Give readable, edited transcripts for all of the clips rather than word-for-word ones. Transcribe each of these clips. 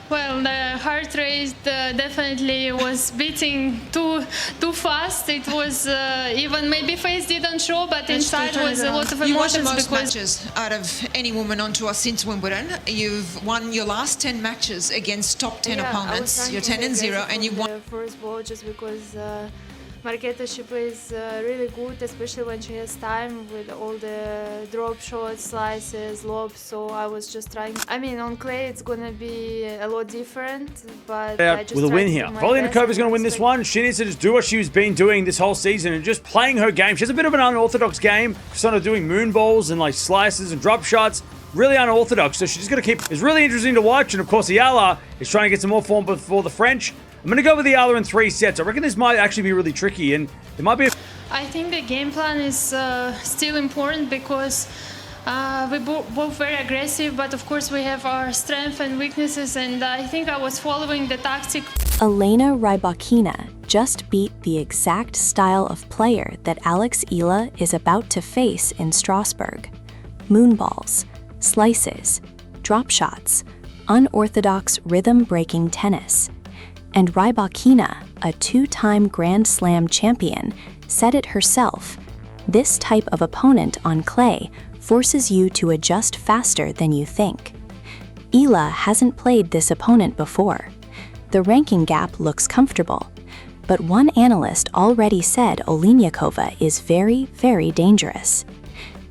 Well, the heart rate definitely was beating too fast. It was even maybe face didn't show, but inside was a lot of emotions. You won the most matches out of any woman on tour since Wimbledon. You've won your last 10 matches against top 10 opponents. You're 10-0, and you won the first ball just because Marketa, she plays really good, especially when she has time with all the drop shots, slices, lobs. So I was just trying. I mean, on clay it's gonna be a lot different, but I just with a win here. Oliynykova is going to win this one. She needs to just do what she's been doing this whole season and just playing her game. She has a bit of an unorthodox game, sort of doing moon balls and like slices and drop shots. Really unorthodox, so she's just going to keep. It's really interesting to watch, and of course, Eala is trying to get some more form before the French. I'm going to go with Eala in 3 sets. I reckon this might actually be really tricky, and it might be. I think the game plan is still important because we both very aggressive, but of course we have our strengths and weaknesses, and I think I was following the tactic. Elena Rybakina just beat the exact style of player that Eala is about to face in Strasbourg. Moonballs, slices, drop shots, unorthodox rhythm-breaking tennis. And Rybakina, a 2-time Grand Slam champion, said it herself. This type of opponent on clay forces you to adjust faster than you think. Eala hasn't played this opponent before. The ranking gap looks comfortable, but one analyst already said Oliynykova is very, very dangerous.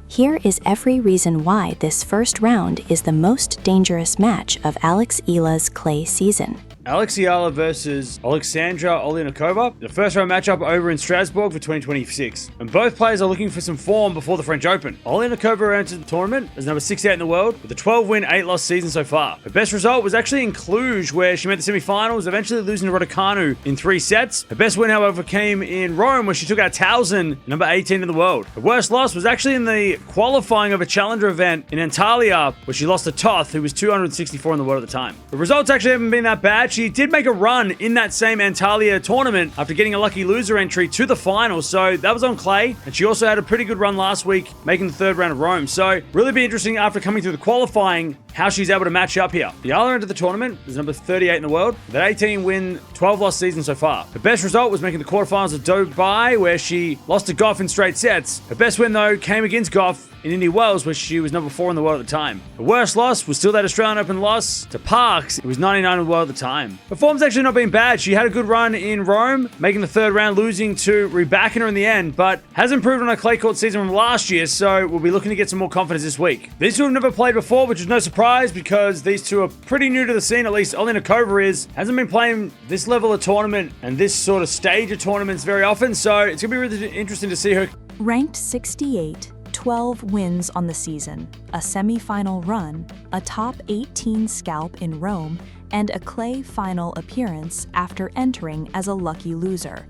Here is every reason why this first round is the most dangerous match of Eala's clay season. Eala versus Oleksandra Oliynykova, the first round matchup over in Strasbourg for 2026. And both players are looking for some form before the French Open. Oliynykova entered the tournament as number 68 in the world with a 12-win, 8-loss season so far. Her best result was actually in Cluj, where she made the semi-finals, eventually losing to Raducanu in 3 sets. Her best win, however, came in Rome, where she took out Towson, number 18 in the world. Her worst loss was actually in the qualifying of a challenger event in Antalya, where she lost to Toth, who was 264 in the world at the time. The results actually haven't been that bad. She did make a run in that same Antalya tournament after getting a lucky loser entry to the final, so that was on clay, and she also had a pretty good run last week, making the 3rd round of Rome. So really be interesting after coming through the qualifying how she's able to match up here. Eala entered the tournament is number 38 in the world with an 18-win, 12-loss season so far. Her best result was making the quarterfinals of Dubai, where she lost to Goff in straight sets. Her best win, though, came against Goff in Indian Wells, where she was number 4 in the world at the time. Her worst loss was still that Australian Open loss to Parks. It was 99 in the world at the time. Her form's actually not been bad. She had a good run in Rome, making the 3rd round, losing to Rybakina in the end, but has improved on her clay court season from last year, so we'll be looking to get some more confidence this week. These two have never played before, which is no surprise because these two are pretty new to the scene, at least Oliynykova is. Hasn't been playing this level of tournament and this sort of stage of tournaments very often, so it's going to be really interesting to see her. Ranked 68, 12 wins on the season, a semi-final run, a top 18 scalp in Rome, and a clay final appearance after entering as a lucky loser.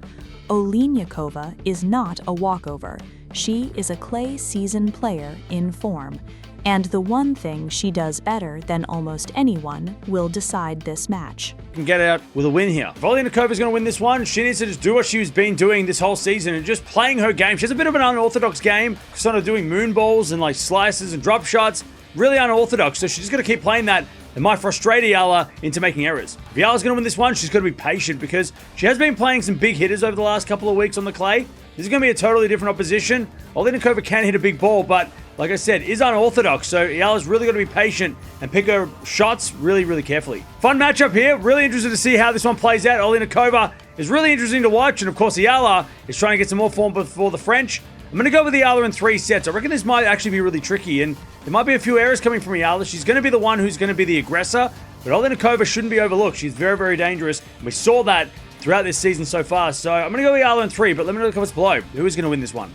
Oliynykova is not a walkover. She is a clay season player in form, and the one thing she does better than almost anyone will decide this match. Can get out with a win here. If Oliynykova is going to win this one, she needs to just do what she's been doing this whole season and just playing her game. She has a bit of an unorthodox game, sort of doing moon balls and like slices and drop shots. Really unorthodox, so she's just going to keep playing that. It might frustrate Eala into making errors. If Eala's going to win this one, she's got to be patient because she has been playing some big hitters over the last couple of weeks on the clay. This is going to be a totally different opposition. Oliynykova can hit a big ball, but like I said, is unorthodox, so Eala's really got to be patient and pick her shots really, really carefully. Fun matchup here. Really interested to see how this one plays out. Oliynykova is really interesting to watch, and of course, Eala is trying to get some more form before the French. I'm going to go with Eala in 3 sets. I reckon this might actually be really tricky, and there might be a few errors coming from Eala. She's going to be the one who's going to be the aggressor, but Oliynykova shouldn't be overlooked. She's very, very dangerous. We saw that throughout this season so far, so I'm going to go with Eala in 3, but let me know in the comments below. Who is going to win this one?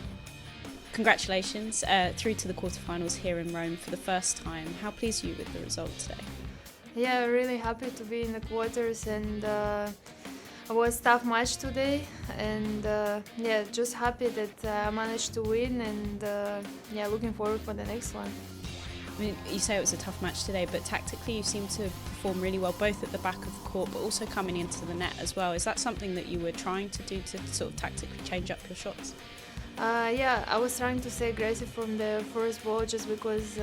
Congratulations, through to the quarterfinals here in Rome for the first time. How pleased are you with the result today? Yeah, really happy to be in the quarters, and it was a tough match today, and yeah, just happy that I managed to win, and yeah, looking forward for the next one. I mean, you say it was a tough match today, but tactically you seem to perform really well, both at the back of the court, but also coming into the net as well. Is that something that you were trying to do to sort of tactically change up your shots? Yeah, I was trying to stay aggressive from the first ball just because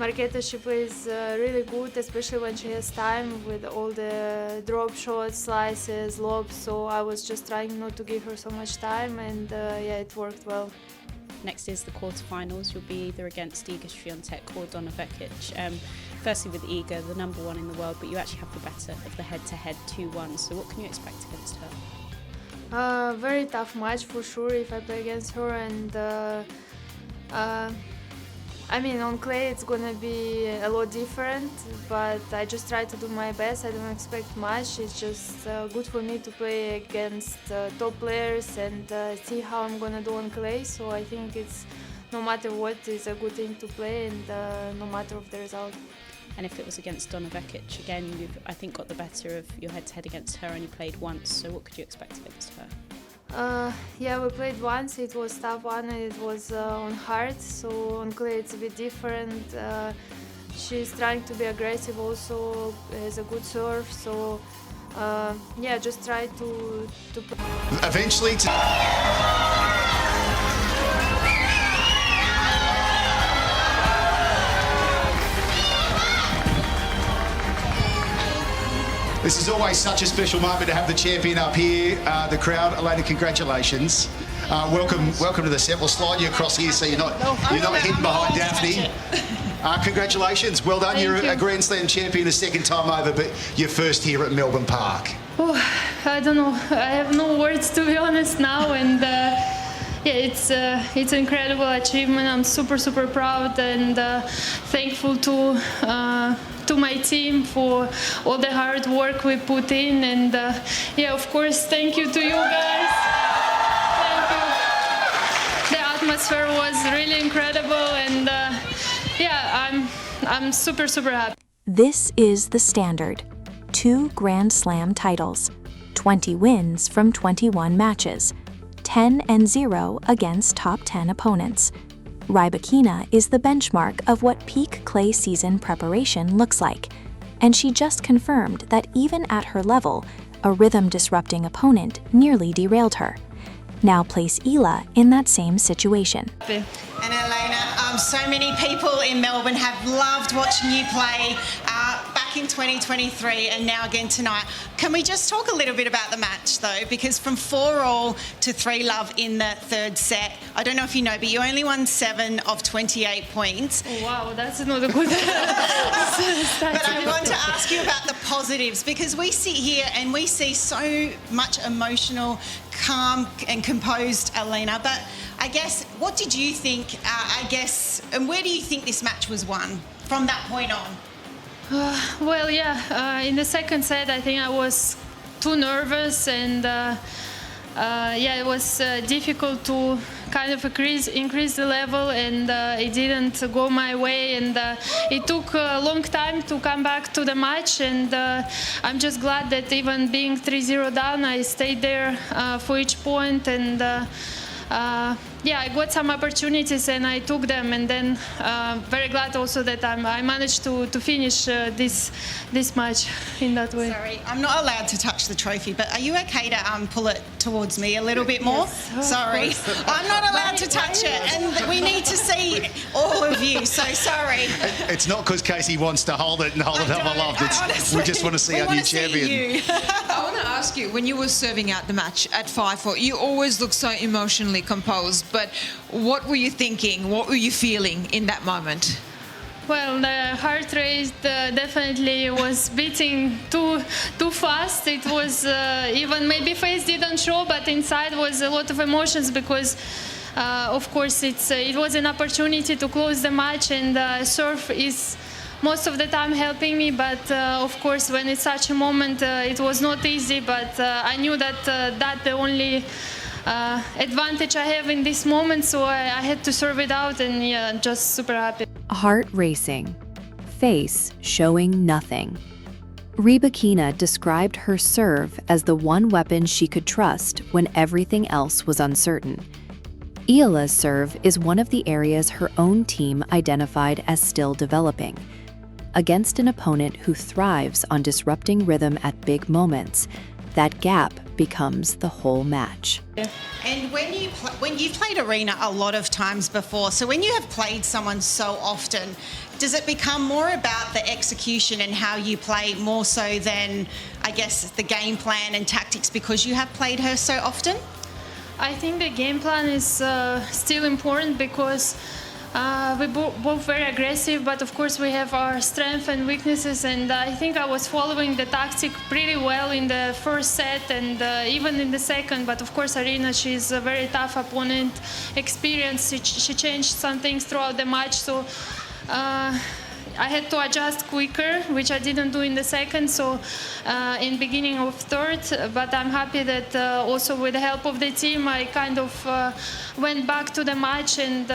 Marketa, she plays really good, especially when she has time with all the drop shots, slices, lobs. So I was just trying not to give her so much time, and yeah, it worked well. Next is the quarterfinals. You'll be either against Iga Swiatek or Donna Vekic. Firstly with Iga, the number one in the world, but you actually have the better of the head-to-head 2-1. So what can you expect against her? Very tough match for sure if I play against her, and I mean, on clay it's gonna be a lot different, but I just try to do my best. I don't expect much. It's just good for me to play against top players and see how I'm gonna do on clay. So I think it's, no matter what, it's a good thing to play, and no matter of the result. And if it was against Donna Vekic, again, you've, I think, got the better of your head-to-head against her, only played once. So what could you expect against her? Yeah, we played once. It was tough one, and it was on hard. So on clay it's a bit different. She's trying to be aggressive, also has a good serve. So yeah, just try to eventually. This is always such a special moment to have the champion up here. The crowd, Elena, congratulations. Welcome to the set. We'll slide you across here so you're not hidden behind Daphne. Congratulations, well done. You're a Grand Slam champion a second time over, but you're first here at Melbourne Park. Oh, I don't know. I have no words, to be honest, now, and yeah, it's an incredible achievement. I'm super proud and thankful to my team for all the hard work we put in, and yeah, of course, thank you to you guys. Thank you. The atmosphere was really incredible, and yeah, I'm super happy. This is the standard. 2 Grand Slam titles, 20 wins from 21 matches, 10-0 against top 10 opponents. Rybakina is the benchmark of what peak clay season preparation looks like, and she just confirmed that even at her level, a rhythm-disrupting opponent nearly derailed her. Now place Eala in that same situation. And Elena, so many people in Melbourne have loved watching you play back in 2023 and now again tonight. Can we just talk a little bit about the match though? Because from 4-all to 3-love in the third set, I don't know if you know, but you only won 7 of 28 points. Oh, wow, that's not a good But I want to ask you about the positives, because we sit here and we see so much emotional, calm and composed Elena, but I guess, what did you think, and where do you think this match was won from that point on? Well, yeah, in the second set I think I was too nervous, and yeah, it was difficult to kind of increase the level, and it didn't go my way, and it took a long time to come back to the match, and I'm just glad that even being 3-0 down, I stayed there for each point, and yeah, I got some opportunities and I took them, and then very glad also that I managed to finish this match in that way. Sorry, I'm not allowed to touch the trophy, but are you okay to pull it towards me a little bit more? Yes, sorry, I'm not allowed to touch it, and we need to see all of you, so sorry. It's not because Casey wants to hold it and hold it up aloft. We just want to see our new champion. I want to ask you, when you were serving out the match at 5-4, you always look so emotionally composed, but what were you thinking? What were you feeling in that moment? Well, the heart rate definitely was beating too fast. It was even maybe face didn't show, but inside was a lot of emotions, because of course it was an opportunity to close the match, and serve is most of the time helping me, but of course when it's such a moment it was not easy, but I knew that that's the only advantage I have in this moment, so I had to serve it out, and yeah, just super happy. Heart racing, face showing nothing. Rybakina described her serve as the one weapon she could trust when everything else was uncertain. Eala's serve is one of the areas her own team identified as still developing. Against an opponent who thrives on disrupting rhythm at big moments, that gap becomes the whole match. And when you've played arena a lot of times before, so when you have played someone so often, does it become more about the execution and how you play more so than, I guess, the game plan and tactics because you have played her so often? I think the game plan is still important because we both very aggressive, but of course we have our strengths and weaknesses, and I think I was following the tactic pretty well in the first set and even in the second, but of course Aryna, she's a very tough opponent, experienced, she changed some things throughout the match, so I had to adjust quicker, which I didn't do in the second, so in beginning of third, but I'm happy that also with the help of the team I kind of went back to the match and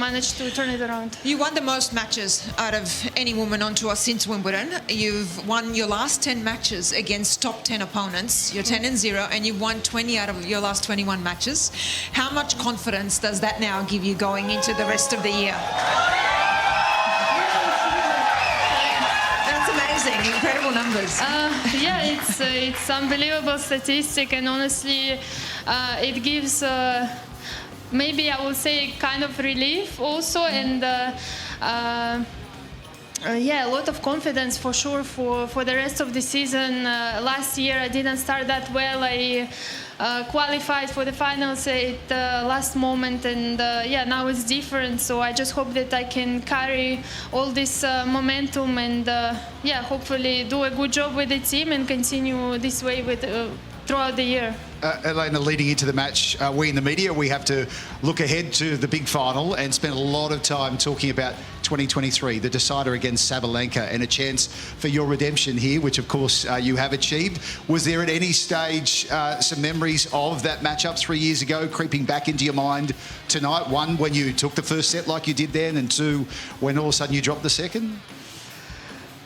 managed to turn it around. You won the most matches out of any woman on tour since Wimbledon. You've won your last 10 matches against top 10 opponents. You're 10-0 and you've won 20 out of your last 21 matches. How much confidence does that now give you going into the rest of the year? Incredible numbers. It's unbelievable statistic, and honestly, it gives maybe I will say kind of relief also, and a lot of confidence for sure for the rest of the season. Last year I didn't start that well. I qualified for the finals at the last moment, and now it's different, so I just hope that I can carry all this momentum and hopefully do a good job with the team and continue this way with throughout the year. Elena, leading into the match, we in the media, we have to look ahead to the big final and spend a lot of time talking about 2023, the decider against Sabalenka, and a chance for your redemption here, which of course you have achieved. Was there at any stage some memories of that matchup 3 years ago creeping back into your mind tonight? One, when you took the first set like you did then, and two, when all of a sudden you dropped the second?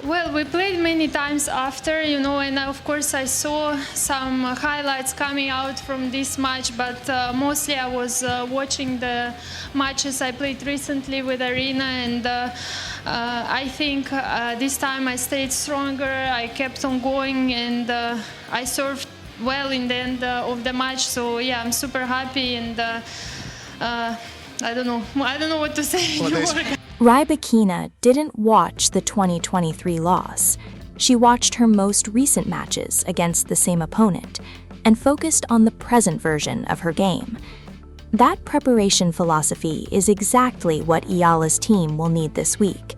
Well, we played many times after, and of course I saw some highlights coming out from this match, but mostly I was watching the matches I played recently with Aryna, and I think this time I stayed stronger, I kept on going, and I served well in the end of the match, so I'm super happy, and I don't know what to say anymore. Rybakina didn't watch the 2023 loss. She watched her most recent matches against the same opponent and focused on the present version of her game. That preparation philosophy is exactly what Eala's team will need this week.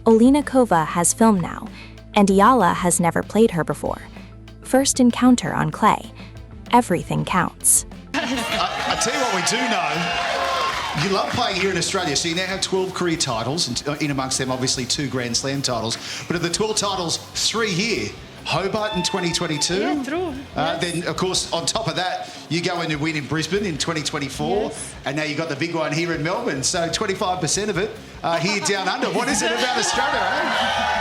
Oliynykova has film now, and Eala has never played her before. First encounter on clay. Everything counts. I tell you what we do know. You love playing here in Australia, so you now have 12 career titles, and in amongst them obviously 2 Grand Slam titles. But of the 12 titles, 3 here. Hobart in 2022. Yeah, true. Yes. Then, of course, on top of that, you go in and win in Brisbane in 2024. Yes. And now you've got the big one here in Melbourne. So 25% of it here down under. What is it about Australia, eh?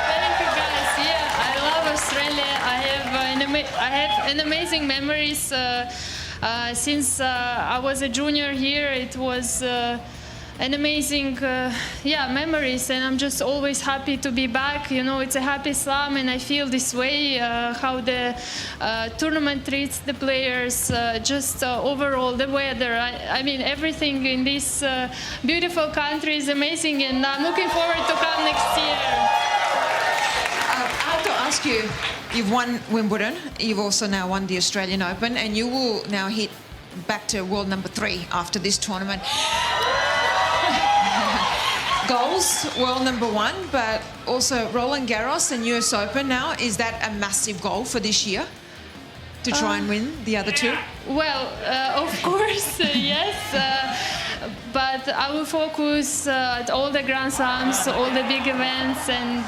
Thank you, guys. Yeah, I love Australia. I have an amazing memories. Since I was a junior here, it was an amazing memories, and I'm just always happy to be back. It's a happy slam, and I feel this way, how the tournament treats the players, just overall the weather. I mean, everything in this beautiful country is amazing, and I'm looking forward to come next year. I have to ask you, you've won Wimbledon, you've also now won the Australian Open, and you will now hit back to world number 3 after this tournament. Goals, world number 1, but also Roland Garros and US Open now. Is that a massive goal for this year, to try and win the other 2? Well, of course, yes. But I will focus at all the Grand Slams, all the big events, and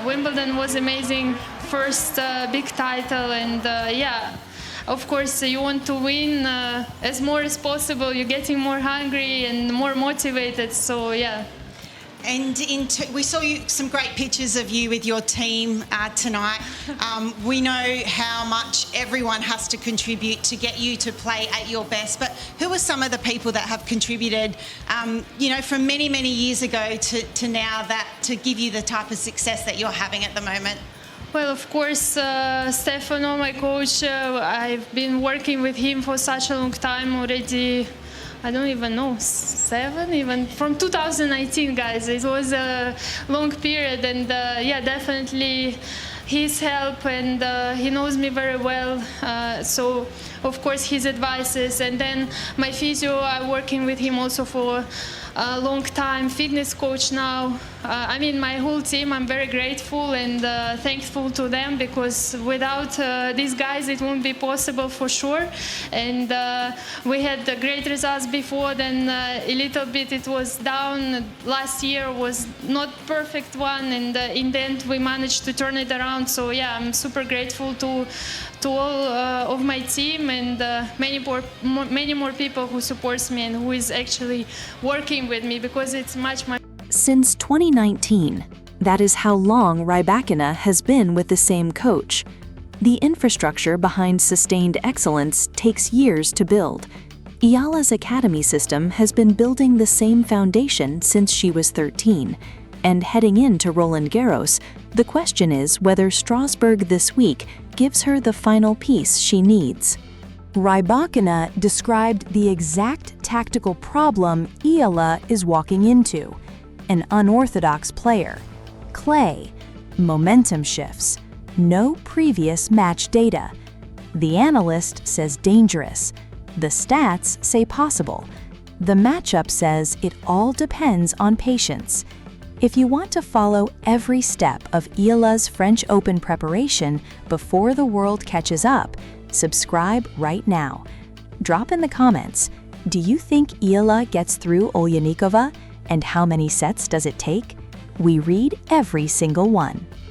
Wimbledon was amazing, first big title, and of course you want to win as more as possible. You're getting more hungry and more motivated, so And we saw some great pictures of you with your team tonight. We know how much everyone has to contribute to get you to play at your best, but who are some of the people that have contributed, from many, many years ago to now, that to give you the type of success that you're having at the moment? Well, of course, Stefano, my coach, I've been working with him for such a long time already, I don't even know, 7, even from 2019, guys. It was a long period, and yeah, definitely his help, and he knows me very well. So of course his advices, and then my physio, I'm working with him also for a long time, fitness coach now. I mean, my whole team, I'm very grateful and thankful to them, because without these guys it won't be possible for sure. And we had the great results before, then a little bit it was down. Last year was not perfect one, and in the end we managed to turn it around. So yeah, I'm super grateful to all of my team, and many more people who supports me and who is actually working with me, because it's much. Since 2019, that is how long Rybakina has been with the same coach. The infrastructure behind sustained excellence takes years to build. Eala's academy system has been building the same foundation since she was 13. And heading into Roland Garros, the question is whether Strasbourg this week gives her the final piece she needs. Rybakina described the exact tactical problem Eala is walking into. An unorthodox player, clay, momentum shifts, no previous match data. The analyst says dangerous. The stats say possible. The matchup says it all depends on patience. If you want to follow every step of Eala's French Open preparation before the world catches up, subscribe right now. Drop in the comments, do you think Eala gets through Oliynykova? And how many sets does it take? We read every single one.